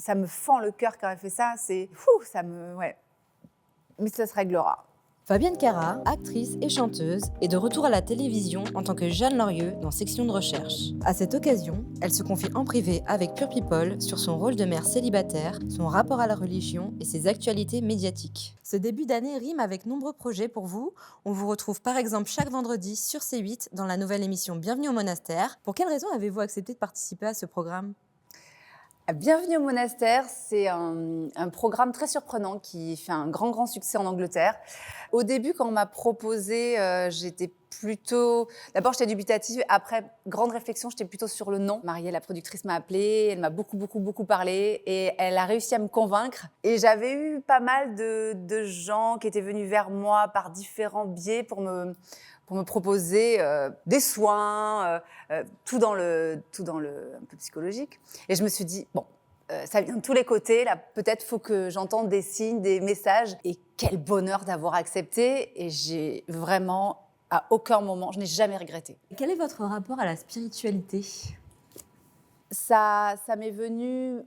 ça me fend le cœur quand elle fait ça. C'est fou, ça me... Ouais. Mais ça se réglera. Fabienne Cara, actrice et chanteuse, est de retour à la télévision en tant que Jeanne Lorieux dans Section de recherche. À cette occasion, elle se confie en privé avec Pure People sur son rôle de mère célibataire, son rapport à la religion et ses actualités médiatiques. Ce début d'année rime avec nombreux projets pour vous. On vous retrouve par exemple chaque vendredi sur C8 dans la nouvelle émission Bienvenue au monastère. Pour quelle raison avez-vous accepté de participer à ce programme ? Bienvenue au monastère, c'est un programme très surprenant qui fait un grand succès en Angleterre. Au début, quand on m'a proposé, j'étais plutôt... D'abord, j'étais dubitative. Après, grande réflexion, j'étais plutôt sur le non. Marielle, la productrice, m'a appelée. Elle m'a beaucoup parlé et elle a réussi à me convaincre. Et j'avais eu pas mal de gens qui étaient venus vers moi par différents biais pour me proposer des soins, tout dans le un peu psychologique. Et je me suis dit, bon, ça vient de tous les côtés, là, peut-être faut que j'entende des signes, des messages. Et quel bonheur d'avoir accepté. Et j'ai vraiment, à aucun moment, je n'ai jamais regretté. Quel est votre rapport à la spiritualité ? Ça m'est venu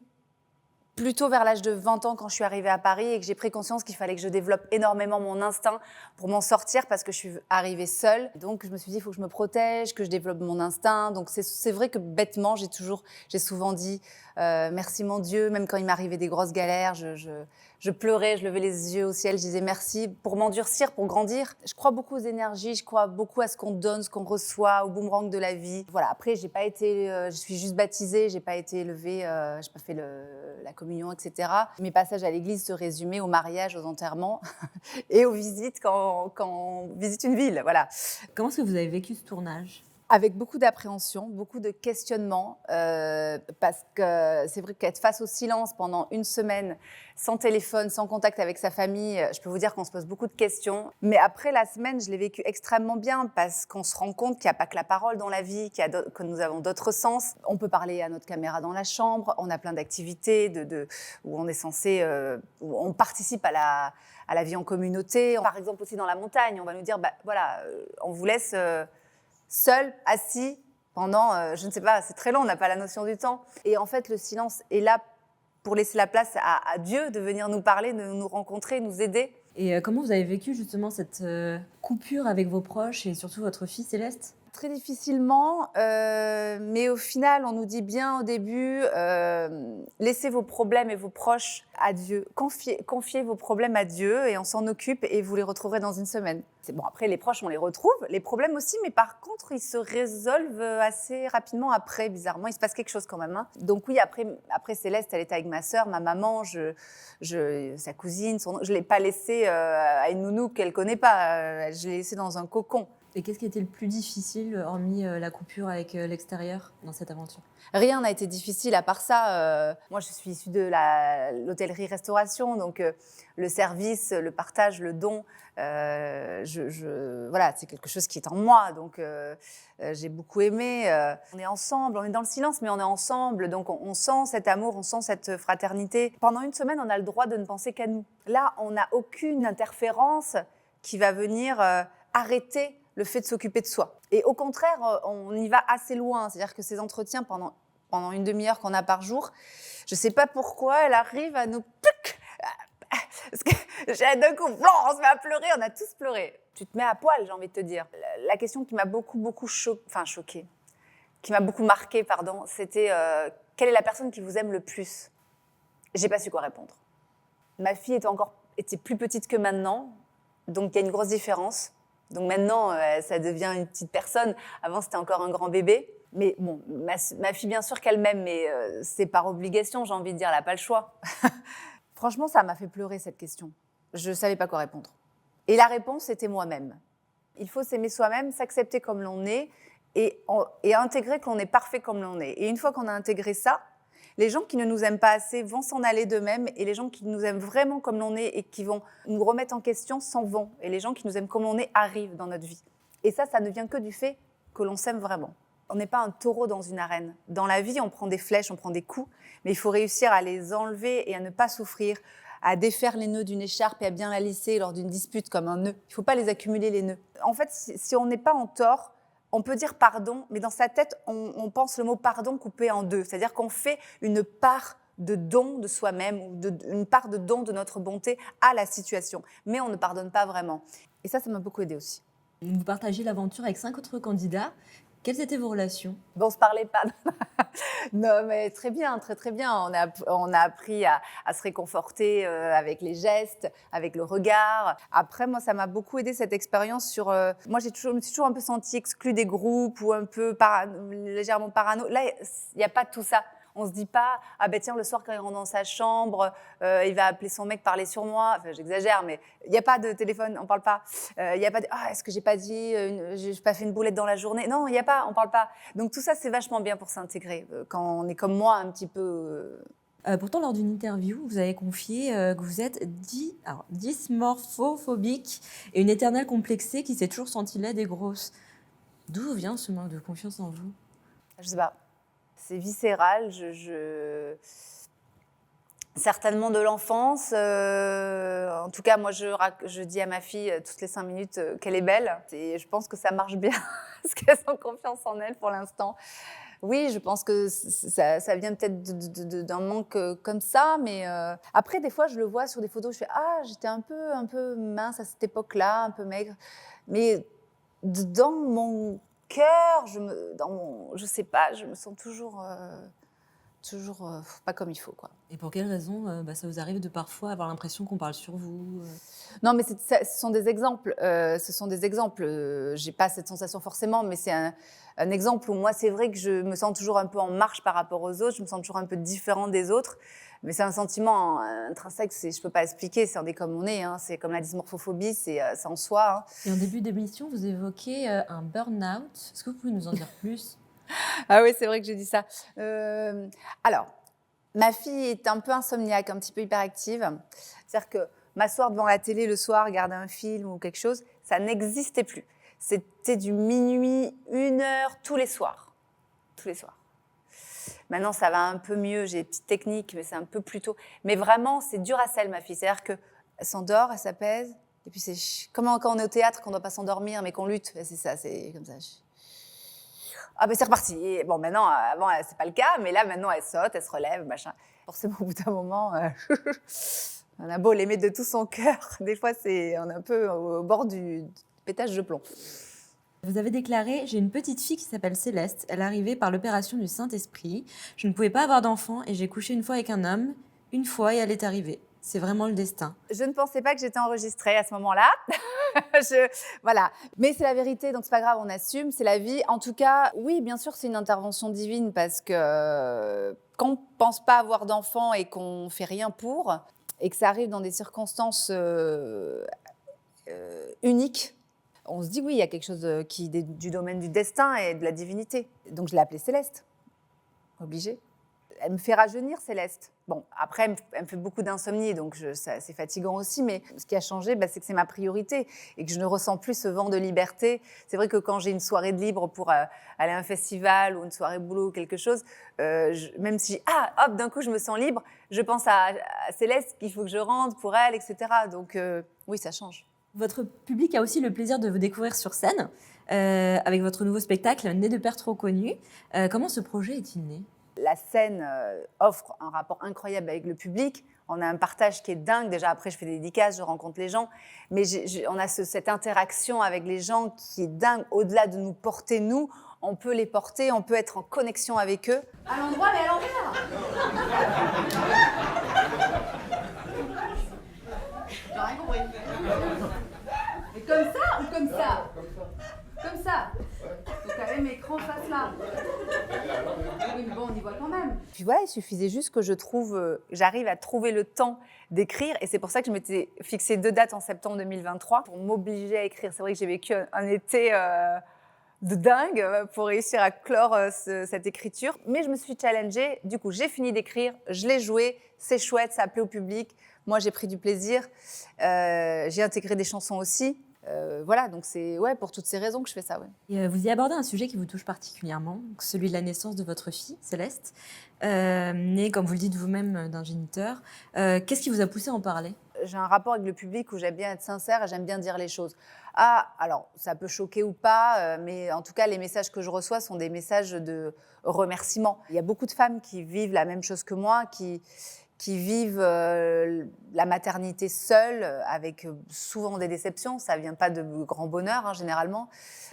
plutôt vers l'âge de 20 ans quand je suis arrivée à Paris et que j'ai pris conscience qu'il fallait que je développe énormément mon instinct pour m'en sortir parce que je suis arrivée seule. Donc je me suis dit, il faut que je me protège, que je développe mon instinct. Donc c'est vrai que bêtement, j'ai souvent dit merci mon Dieu, même quand il m'arrivait des grosses galères, je pleurais, je levais les yeux au ciel, je disais merci pour m'endurcir, pour grandir. Je crois beaucoup aux énergies, je crois beaucoup à ce qu'on donne, ce qu'on reçoit, au boomerang de la vie. Voilà, après, j'ai pas été, je suis juste baptisée, j'ai pas été élevée, j'ai pas fait la communion, etc. Mes passages à l'église se résumaient au mariage, aux enterrements et aux visites quand on visite une ville, voilà. Comment est-ce que vous avez vécu ce tournage ? Avec beaucoup d'appréhension, beaucoup de questionnements, parce que c'est vrai qu'être face au silence pendant une semaine, sans téléphone, sans contact avec sa famille, je peux vous dire qu'on se pose beaucoup de questions. Mais après la semaine, je l'ai vécu extrêmement bien parce qu'on se rend compte qu'il n'y a pas que la parole dans la vie, que nous avons d'autres sens. On peut parler à notre caméra dans la chambre, on a plein d'activités où on est censé, où on participe à la vie en communauté. Par exemple aussi dans la montagne, on va nous dire, voilà, on vous laisse... seul, assis, pendant, je ne sais pas, c'est très long, on n'a pas la notion du temps. Et en fait, le silence est là pour laisser la place à Dieu de venir nous parler, de nous rencontrer, nous aider. Et comment vous avez vécu justement cette coupure avec vos proches et surtout votre fille Céleste ? Très difficilement, mais au final, on nous dit bien au début, laissez vos problèmes et vos proches à Dieu. Confiez vos problèmes à Dieu et on s'en occupe et vous les retrouverez dans une semaine. C'est bon, après, les proches, on les retrouve, les problèmes aussi, mais par contre, ils se résolvent assez rapidement après, bizarrement. Il se passe quelque chose quand même. Hein. Donc oui, après Céleste, elle était avec ma sœur, ma maman, sa cousine, je ne l'ai pas laissée à une nounou qu'elle ne connaît pas. Je l'ai laissée dans un cocon. Et qu'est-ce qui était le plus difficile, hormis la coupure avec l'extérieur, dans cette aventure ? Rien n'a été difficile à part ça. Moi, je suis issue de l'hôtellerie-restauration, donc le service, le partage, le don, voilà, c'est quelque chose qui est en moi. Donc, j'ai beaucoup aimé. On est ensemble, on est dans le silence, mais on est ensemble. Donc, on sent cet amour, on sent cette fraternité. Pendant une semaine, on a le droit de ne penser qu'à nous. Là, on n'a aucune interférence qui va venir arrêter le fait de s'occuper de soi. Et au contraire, on y va assez loin. C'est-à-dire que ces entretiens, pendant une demi-heure qu'on a par jour, je ne sais pas pourquoi, elle arrive à nous... Parce que d'un coup, on se met à pleurer, on a tous pleuré. Tu te mets à poil, j'ai envie de te dire. La question qui m'a beaucoup choquée, qui m'a beaucoup marquée, c'était quelle est la personne qui vous aime le plus ? J'ai pas su quoi répondre. Ma fille était plus petite que maintenant, donc il y a une grosse différence. Donc maintenant, ça devient une petite personne. Avant, c'était encore un grand bébé. Mais bon, ma fille, bien sûr qu'elle m'aime, mais c'est par obligation, j'ai envie de dire, elle n'a pas le choix. Franchement, ça m'a fait pleurer, cette question. Je ne savais pas quoi répondre. Et la réponse, c'était moi-même. Il faut s'aimer soi-même, s'accepter comme l'on est et intégrer qu'on est parfait comme l'on est. Et une fois qu'on a intégré ça, les gens qui ne nous aiment pas assez vont s'en aller d'eux-mêmes et les gens qui nous aiment vraiment comme l'on est et qui vont nous remettre en question s'en vont. Et les gens qui nous aiment comme l'on est arrivent dans notre vie. Et ça ne vient que du fait que l'on s'aime vraiment. On n'est pas un taureau dans une arène. Dans la vie, on prend des flèches, on prend des coups, mais il faut réussir à les enlever et à ne pas souffrir, à défaire les nœuds d'une écharpe et à bien la lisser lors d'une dispute comme un nœud. Il ne faut pas les accumuler, les nœuds. En fait, si on n'est pas en tort, on peut dire pardon, mais dans sa tête, on pense le mot pardon coupé en deux. C'est-à-dire qu'on fait une part de don de soi-même, ou une part de don de notre bonté à la situation. Mais on ne pardonne pas vraiment. Et ça m'a beaucoup aidée aussi. Vous partagez l'aventure avec 5 autres candidats. Quelles étaient vos relations? Bon, on se parlait pas. Non, mais très bien, très très bien. On a appris à se réconforter avec les gestes, avec le regard. Après, moi, ça m'a beaucoup aidé cette expérience sur. Moi, je me suis toujours un peu sentie exclue des groupes ou un peu légèrement parano. Là, il n'y a pas de tout ça. On se dit pas, ah ben tiens, le soir quand il rentre dans sa chambre, il va appeler son mec, parler sur moi. Enfin, j'exagère, mais il n'y a pas de téléphone, on parle pas. Il n'y a pas de, ah, est-ce que j'ai pas dit, j'ai pas fait une boulette dans la journée. Non, il n'y a pas, on parle pas. Donc tout ça, c'est vachement bien pour s'intégrer. Quand on est comme moi, un petit peu. Pourtant, lors d'une interview, vous avez confié que vous êtes dysmorphophobique et une éternelle complexée qui s'est toujours sentie laide et grosse. D'où vient ce manque de confiance en vous? Je sais pas. C'est viscéral. Certainement de l'enfance. En tout cas, moi, je dis à ma fille toutes les 5 minutes qu'elle est belle. Et je pense que ça marche bien parce qu'elle a confiance en elle pour l'instant. Oui, je pense que ça vient peut-être d'un manque comme ça. Mais après, des fois, je le vois sur des photos. Je fais « Ah, j'étais un peu mince à cette époque-là, un peu maigre. » Mais dans mon cœur, je sais pas, je me sens toujours pas comme il faut, quoi. Et pour quelles raisons ça vous arrive de parfois avoir l'impression qu'on parle sur vous? Non, mais ce sont des exemples. J'ai pas cette sensation forcément, mais c'est un exemple où moi, c'est vrai que je me sens toujours un peu en marche par rapport aux autres. Je me sens toujours un peu différente des autres. Mais c'est un sentiment intrinsèque, je peux pas expliquer. On est comme on est. Hein. C'est comme la dysmorphophobie, c'est en soi. Hein. Et en début d'émission, vous évoquez un burn-out. Est-ce que vous pouvez nous en dire plus? Ah oui, c'est vrai que j'ai dit ça. Alors, ma fille est un peu insomniaque, un petit peu hyperactive. C'est-à-dire que m'asseoir devant la télé le soir, regarder un film ou quelque chose, ça n'existait plus. C'était du minuit, 1 heure, tous les soirs. Tous les soirs. Maintenant, ça va un peu mieux. J'ai des petites techniques, mais c'est un peu plus tôt. Mais vraiment, c'est dur à celle, ma fille. C'est-à-dire qu'elle s'endort, elle s'apaise. Et puis, c'est comme quand on est au théâtre, qu'on ne doit pas s'endormir, mais qu'on lutte. C'est ça, c'est comme ça. Ah ben c'est reparti. Et bon, maintenant, avant, c'est pas le cas, mais là, maintenant, elle saute, elle se relève, machin. Forcément, au bout d'un moment, on a beau l'aimer de tout son cœur. Des fois, on est un peu au bord du pétage de plomb. Vous avez déclaré « J'ai une petite fille qui s'appelle Céleste. Elle est arrivée par l'opération du Saint-Esprit. Je ne pouvais pas avoir d'enfant et j'ai couché une fois avec un homme. Une fois et elle est arrivée. C'est vraiment le destin. » Je ne pensais pas que j'étais enregistrée à ce moment-là. Voilà. Mais c'est la vérité, donc c'est pas grave, on assume, c'est la vie. En tout cas, oui, bien sûr, c'est une intervention divine parce que quand on pense pas avoir d'enfant et qu'on fait rien pour, et que ça arrive dans des circonstances uniques, on se dit oui, il y a quelque chose qui est du domaine du destin et de la divinité. Donc je l'ai appelée Céleste. Obligée. Elle me fait rajeunir, Céleste. Bon, après, elle me fait beaucoup d'insomnie, donc c'est fatigant aussi. Mais ce qui a changé, c'est que c'est ma priorité et que je ne ressens plus ce vent de liberté. C'est vrai que quand j'ai une soirée de libre pour aller à un festival ou une soirée boulot ou quelque chose, même si, hop, d'un coup, je me sens libre, je pense à Céleste, qu'il faut que je rentre pour elle, etc. Donc, oui, ça change. Votre public a aussi le plaisir de vous découvrir sur scène avec votre nouveau spectacle « Né de père trop connu ». Comment ce projet est-il né ? La scène offre un rapport incroyable avec le public. On a un partage qui est dingue. Déjà, après, je fais des dédicaces, je rencontre les gens. Mais on a cette interaction avec les gens qui est dingue. Au-delà de nous porter, nous, on peut les porter, on peut être en connexion avec eux. À l'endroit, mais à l'envers. J'ai rien compris. Mais comme ça ou comme ça? Comme ça. Donc t'avais mes écrans face là. Oui, mais bon, on y voit quand même. Puis voilà, il suffisait juste que j'arrive à trouver le temps d'écrire. Et c'est pour ça que je m'étais fixé 2 dates en septembre 2023 pour m'obliger à écrire. C'est vrai que j'ai vécu un été de dingue pour réussir à clore cette écriture. Mais je me suis challengée. Du coup, j'ai fini d'écrire, je l'ai joué, c'est chouette, ça a plu au public. Moi, j'ai pris du plaisir. J'ai intégré des chansons aussi. Voilà, donc c'est pour toutes ces raisons que je fais ça. Ouais. Et vous y abordez un sujet qui vous touche particulièrement, celui de la naissance de votre fille, Céleste, née, comme vous le dites vous-même, d'un géniteur. Qu'est-ce qui vous a poussé à en parler ? J'ai un rapport avec le public où j'aime bien être sincère et j'aime bien dire les choses. Ah, alors, ça peut choquer ou pas, mais en tout cas, les messages que je reçois sont des messages de remerciement. Il y a beaucoup de femmes qui vivent la même chose que moi, qui vivent la maternité seule, avec souvent des déceptions. Ça ne vient pas de grand bonheur, hein, généralement.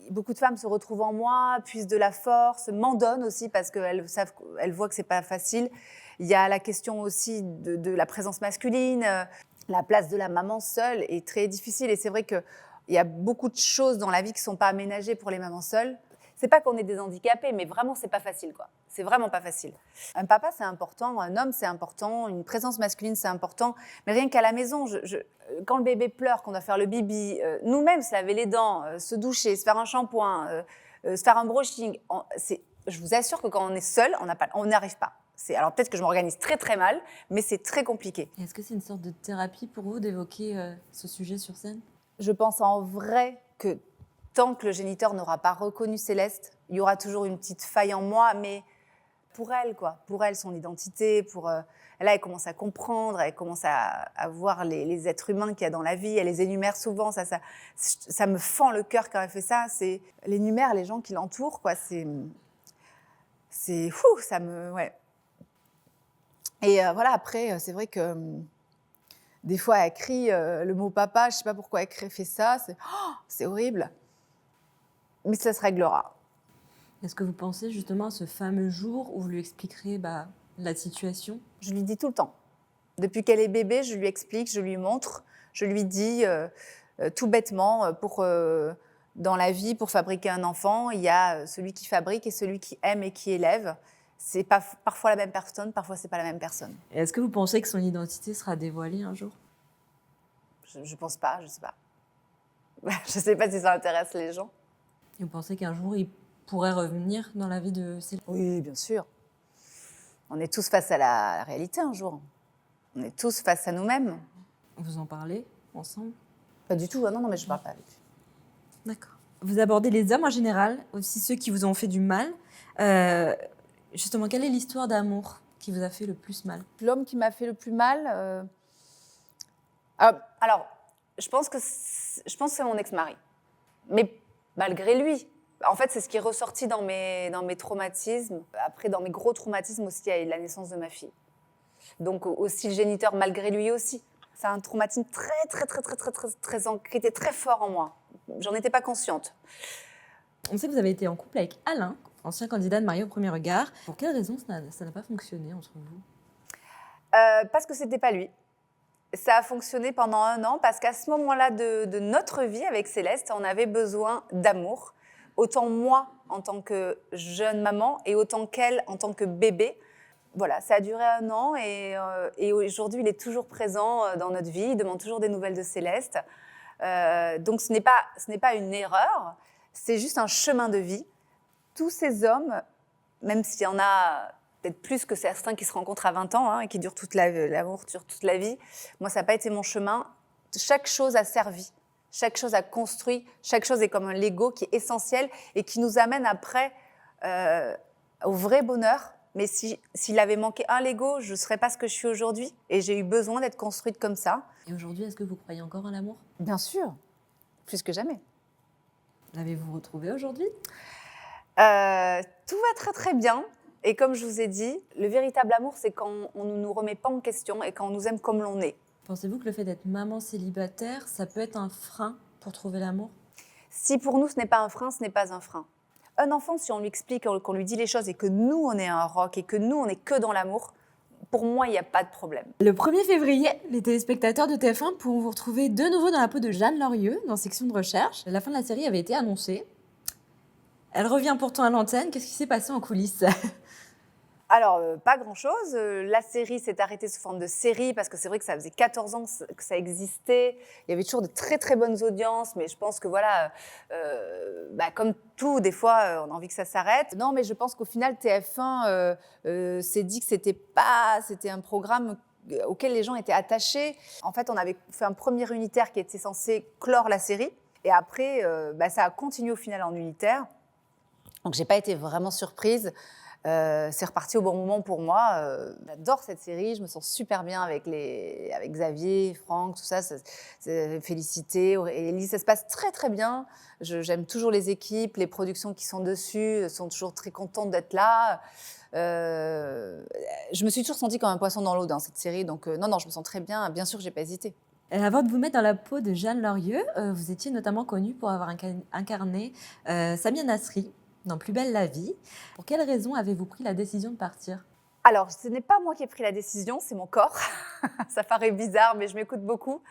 Beaucoup de femmes se retrouvent en moi, puisent de la force, m'en donnent aussi parce qu'elles voient que ce n'est pas facile. Il y a la question aussi de la présence masculine. La place de la maman seule est très difficile. Et c'est vrai qu'il y a beaucoup de choses dans la vie qui ne sont pas aménagées pour les mamans seules. C'est pas qu'on est des handicapés, mais vraiment, c'est pas facile, quoi. C'est vraiment pas facile. Un papa, c'est important, un homme, c'est important, une présence masculine, c'est important. Mais rien qu'à la maison, quand le bébé pleure, qu'on doit faire le bibi, nous-mêmes, se laver les dents, se doucher, se faire un shampoing, se faire un brushing, je vous assure que quand on est seul, on n'y arrive pas. Alors peut-être que je m'organise très très mal, mais c'est très compliqué. Est-ce que c'est une sorte de thérapie pour vous d'évoquer ce sujet sur scène ? Je pense en vrai que tant que le géniteur n'aura pas reconnu Céleste, il y aura toujours une petite faille en moi, mais pour elle, quoi. Pour elle, son identité, là, elle commence à comprendre, elle commence à voir les êtres humains qu'il y a dans la vie, elle les énumère souvent, ça me fend le cœur quand elle fait ça. Elle énumère les gens qui l'entourent, quoi. C'est fou, ouais. Et voilà, après, c'est vrai que des fois, elle crie le mot papa, je ne sais pas pourquoi elle fait ça, c'est horrible. Mais ça se réglera. Est-ce que vous pensez justement à ce fameux jour où vous lui expliquerez la situation ? Je lui dis tout le temps. Depuis qu'elle est bébé, je lui explique, je lui montre, je lui dis tout bêtement, dans la vie, pour fabriquer un enfant, il y a celui qui fabrique et celui qui aime et qui élève. C'est pas parfois la même personne, parfois c'est pas la même personne. Et est-ce que vous pensez que son identité sera dévoilée un jour ? Je pense pas, je sais pas. Je sais pas si ça intéresse les gens. Et vous pensez qu'un jour il pourrait revenir dans la vie de Céleste ? Oui, bien sûr. On est tous face à la réalité un jour. On est tous face à nous-mêmes. Vous en parlez ensemble ? Pas du tout, non, mais je parle pas avec lui. D'accord. Vous abordez les hommes en général, aussi ceux qui vous ont fait du mal. Justement, quelle est l'histoire d'amour qui vous a fait le plus mal ? L'homme qui m'a fait le plus mal, alors, je pense que c'est mon ex-mari. Mais malgré lui. En fait, c'est ce qui est ressorti dans mes traumatismes. Après, dans mes gros traumatismes aussi, il y a eu la naissance de ma fille. Donc aussi le géniteur, malgré lui aussi. C'est un traumatisme très ancré, était très fort en moi. J'en étais pas consciente. On sait que vous avez été en couple avec Alain, ancien candidat de Mariés au premier regard. Pour quelle raison ça n'a pas fonctionné entre vous ? Parce que c'était pas lui. Ça a fonctionné pendant 1 an parce qu'à ce moment-là de notre vie avec Céleste, on avait besoin d'amour. Autant moi en tant que jeune maman et autant qu'elle en tant que bébé. Voilà, ça a duré 1 an et aujourd'hui, il est toujours présent dans notre vie. Il demande toujours des nouvelles de Céleste. Donc ce n'est pas une erreur, c'est juste un chemin de vie. Tous ces hommes, même s'il y en a peut-être plus que certains qui se rencontrent à 20 ans et qui durent l'amour dure toute la vie, moi, ça n'a pas été mon chemin. Chaque chose a servi, chaque chose a construit, chaque chose est comme un Lego qui est essentiel et qui nous amène après au vrai bonheur. Mais s'il avait manqué un Lego, je ne serais pas ce que je suis aujourd'hui. Et j'ai eu besoin d'être construite comme ça. Et aujourd'hui, est-ce que vous croyez encore en l'amour ? Bien sûr, plus que jamais. L'avez-vous retrouvé aujourd'hui ? Tout va très très bien. Et comme je vous ai dit, le véritable amour, c'est quand on ne nous remet pas en question et quand on nous aime comme l'on est. Pensez-vous que le fait d'être maman célibataire, ça peut être un frein pour trouver l'amour ? Si pour nous, ce n'est pas un frein, ce n'est pas un frein. Un enfant, si on lui explique, qu'on lui dit les choses et que nous, on est un rock et que nous, on n'est que dans l'amour, pour moi, il n'y a pas de problème. Le 1er février, les téléspectateurs de TF1 pourront vous retrouver de nouveau dans la peau de Jeanne Lorieux, dans Section de recherche. La fin de la série avait été annoncée. Elle revient pourtant à l'antenne. Qu'est-ce qui s'est passé en coulisses ? Alors, pas grand-chose. La série s'est arrêtée sous forme de série parce que c'est vrai que ça faisait 14 ans que ça existait. Il y avait toujours de très, très bonnes audiences, mais je pense que voilà, comme tout, des fois, on a envie que ça s'arrête. Non, mais je pense qu'au final, TF1 s'est dit que c'était un programme auquel les gens étaient attachés. En fait, on avait fait un premier unitaire qui était censé clore la série. Et après, ça a continué au final en unitaire. Donc, je n'ai pas été vraiment surprise. C'est reparti au bon moment pour moi. J'adore cette série, je me sens super bien avec Xavier, Franck, tout ça. Félicité, Aurélie, ça se passe très très bien. J'aime toujours les équipes, les productions qui sont dessus sont toujours très contentes d'être là. Je me suis toujours sentie comme un poisson dans l'eau dans cette série, donc non, je me sens très bien. Bien sûr, j'ai pas hésité. Avant de vous mettre dans la peau de Jeanne Lorieux, vous étiez notamment connue pour avoir incarné Samia Nasri dans Plus belle la vie. Pour quelle raison avez-vous pris la décision de partir ? Alors, ce n'est pas moi qui ai pris la décision, c'est mon corps. Ça paraît bizarre, mais je m'écoute beaucoup.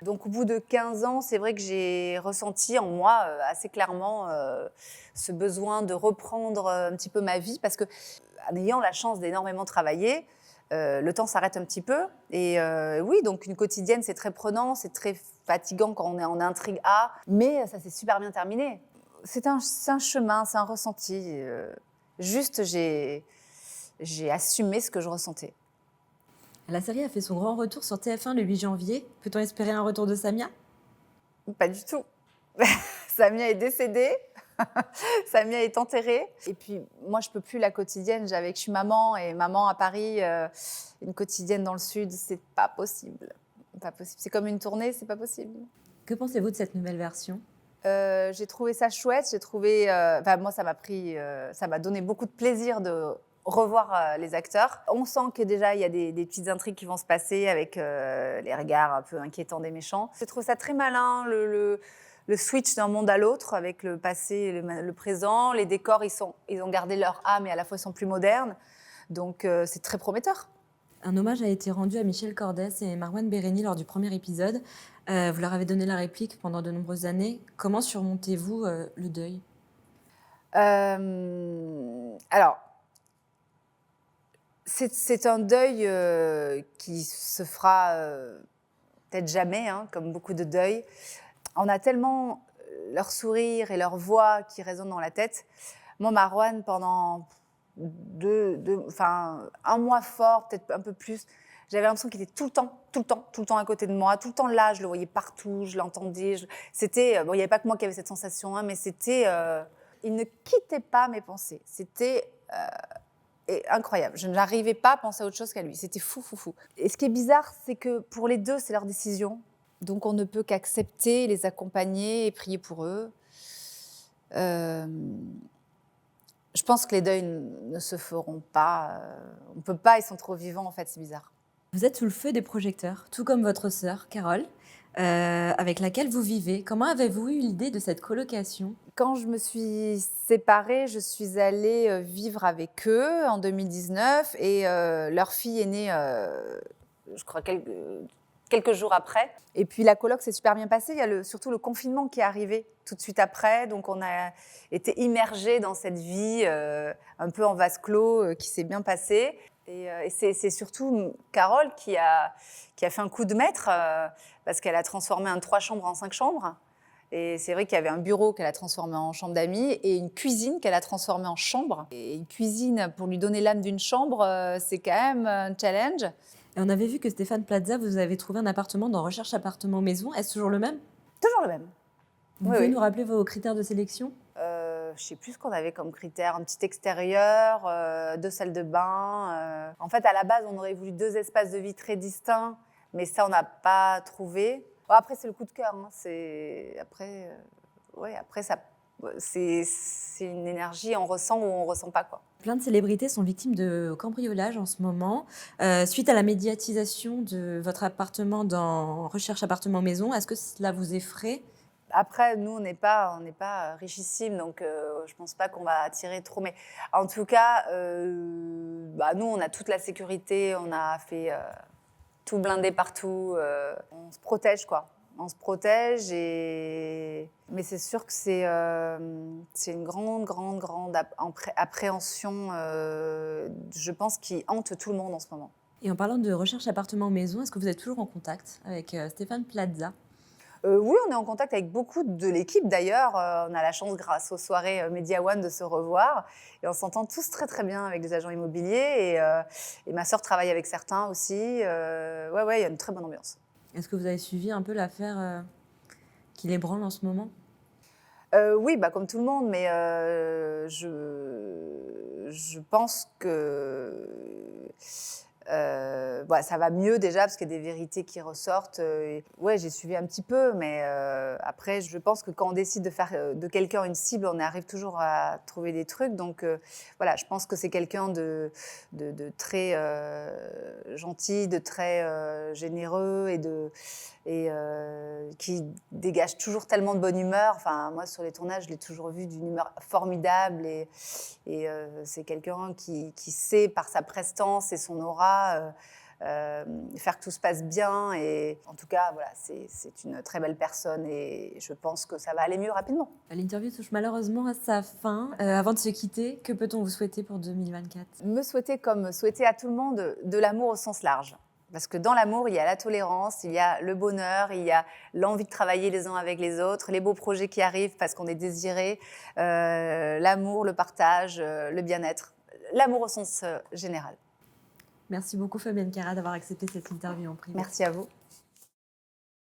Donc, au bout de 15 ans, c'est vrai que j'ai ressenti en moi assez clairement ce besoin de reprendre un petit peu ma vie, parce que en ayant la chance d'énormément travailler, le temps s'arrête un petit peu. Et oui, donc une quotidienne, c'est très prenant, c'est très fatigant quand on est en intrigue A, mais ça s'est super bien terminé. C'est un chemin, c'est un ressenti. Juste, j'ai assumé ce que je ressentais. La série a fait son grand retour sur TF1 le 8 janvier. Peut-on espérer un retour de Samia ? Pas du tout. Samia est décédée. Samia est enterrée. Et puis, moi, je peux plus la quotidienne. Je suis maman, et maman à Paris, une quotidienne dans le Sud, c'est pas possible. Pas possible. C'est comme une tournée, c'est pas possible. Que pensez-vous de cette nouvelle version ? J'ai trouvé ça chouette. Moi, ça m'a donné beaucoup de plaisir de revoir les acteurs. On sent que déjà, il y a des petites intrigues qui vont se passer avec les regards un peu inquiétants des méchants. Je trouve ça très malin, le switch d'un monde à l'autre avec le passé et le présent. Les décors, ils ont gardé leur âme et à la fois ils sont plus modernes. Donc, c'est très prometteur. Un hommage a été rendu à Michel Cordès et Marwan Béréni lors du premier épisode. Vous leur avez donné la réplique pendant de nombreuses années. Comment surmontez-vous le deuil ? Alors, c'est un deuil qui se fera peut-être jamais, hein, comme beaucoup de deuils. On a tellement leur sourire et leur voix qui résonnent dans la tête. Moi, Marwan, pendant un mois fort, peut-être un peu plus, j'avais l'impression qu'il était tout le temps à côté de moi, tout le temps là, je le voyais partout, je l'entendais. C'était, il n'y avait pas que moi qui avait cette sensation, hein, mais c'était, il ne quittait pas mes pensées. C'était incroyable. Je n'arrivais pas à penser à autre chose qu'à lui. C'était fou. Et ce qui est bizarre, c'est que pour les deux, c'est leur décision. Donc on ne peut qu'accepter, les accompagner et prier pour eux. Je pense que les deuils ne se feront pas. On ne peut pas, ils sont trop vivants en fait, c'est bizarre. Vous êtes sous le feu des projecteurs, tout comme votre sœur, Carole, avec laquelle vous vivez. Comment avez-vous eu l'idée de cette colocation ? Quand je me suis séparée, je suis allée vivre avec eux en 2019 et leur fille est née, je crois, quelques jours après. Et puis la coloc s'est super bien passée. Il y a surtout le confinement qui est arrivé tout de suite après. Donc on a été immergés dans cette vie un peu en vase clos qui s'est bien passée. Et c'est surtout Carole qui a fait un coup de maître parce qu'elle a transformé un 3 chambres en 5 chambres. Et c'est vrai qu'il y avait un bureau qu'elle a transformé en chambre d'amis et une cuisine qu'elle a transformée en chambre. Et une cuisine, pour lui donner l'âme d'une chambre, c'est quand même un challenge. Et on avait vu que Stéphane Plaza, vous avez trouvé un appartement dans Recherche Appartement Maison. Est-ce toujours le même ? Toujours le même. Vous pouvez nous rappeler vos critères de sélection ? Je ne sais plus ce qu'on avait comme critère. Un petit extérieur, 2 salles de bain. En fait, à la base, on aurait voulu 2 espaces de vie très distincts, mais ça, on n'a pas trouvé. Bon, après, c'est le coup de cœur. Hein. Après, c'est une énergie, on ressent ou on ne ressent pas, quoi. Plein de célébrités sont victimes de cambriolage en ce moment. Suite à la médiatisation de votre appartement dans Recherche Appartement Maison, est-ce que cela vous effraie ? Après, nous, on n'est pas richissimes, donc je ne pense pas qu'on va attirer trop. Mais en tout cas, nous, on a toute la sécurité, on a fait tout blindé partout. On se protège, quoi. On se protège, mais c'est sûr que c'est une grande appréhension, je pense, qui hante tout le monde en ce moment. Et en parlant de Recherche Appartement Maison, est-ce que vous êtes toujours en contact avec Stéphane Plaza ? Oui, on est en contact avec beaucoup de l'équipe d'ailleurs. On a la chance, grâce aux soirées Media One, de se revoir. Et on s'entend tous très très bien avec les agents immobiliers. Et ma sœur travaille avec certains aussi. Il y a une très bonne ambiance. Est-ce que vous avez suivi un peu l'affaire qui l'ébranle en ce moment ? Oui, comme tout le monde, mais je pense que ça va mieux déjà parce qu'il y a des vérités qui ressortent. Ouais, j'ai suivi un petit peu, mais après, je pense que quand on décide de faire de quelqu'un une cible, on arrive toujours à trouver des trucs. Donc voilà, je pense que c'est quelqu'un de très gentil, de très généreux et qui dégage toujours tellement de bonne humeur. Enfin, moi, sur les tournages, je l'ai toujours vu d'une humeur formidable et c'est quelqu'un qui sait, par sa prestance et son aura, faire que tout se passe bien. Et en tout cas, voilà, c'est une très belle personne et je pense que ça va aller mieux rapidement. L'interview touche malheureusement à sa fin. Avant de se quitter, que peut-on vous souhaiter pour 2024 ? Me souhaiter, comme souhaiter à tout le monde, de l'amour au sens large. Parce que dans l'amour, il y a la tolérance, il y a le bonheur, il y a l'envie de travailler les uns avec les autres, les beaux projets qui arrivent parce qu'on est désiré, l'amour, le partage, le bien-être. L'amour au sens général. Merci beaucoup Fabienne Cara d'avoir accepté cette interview en privé. Merci à vous.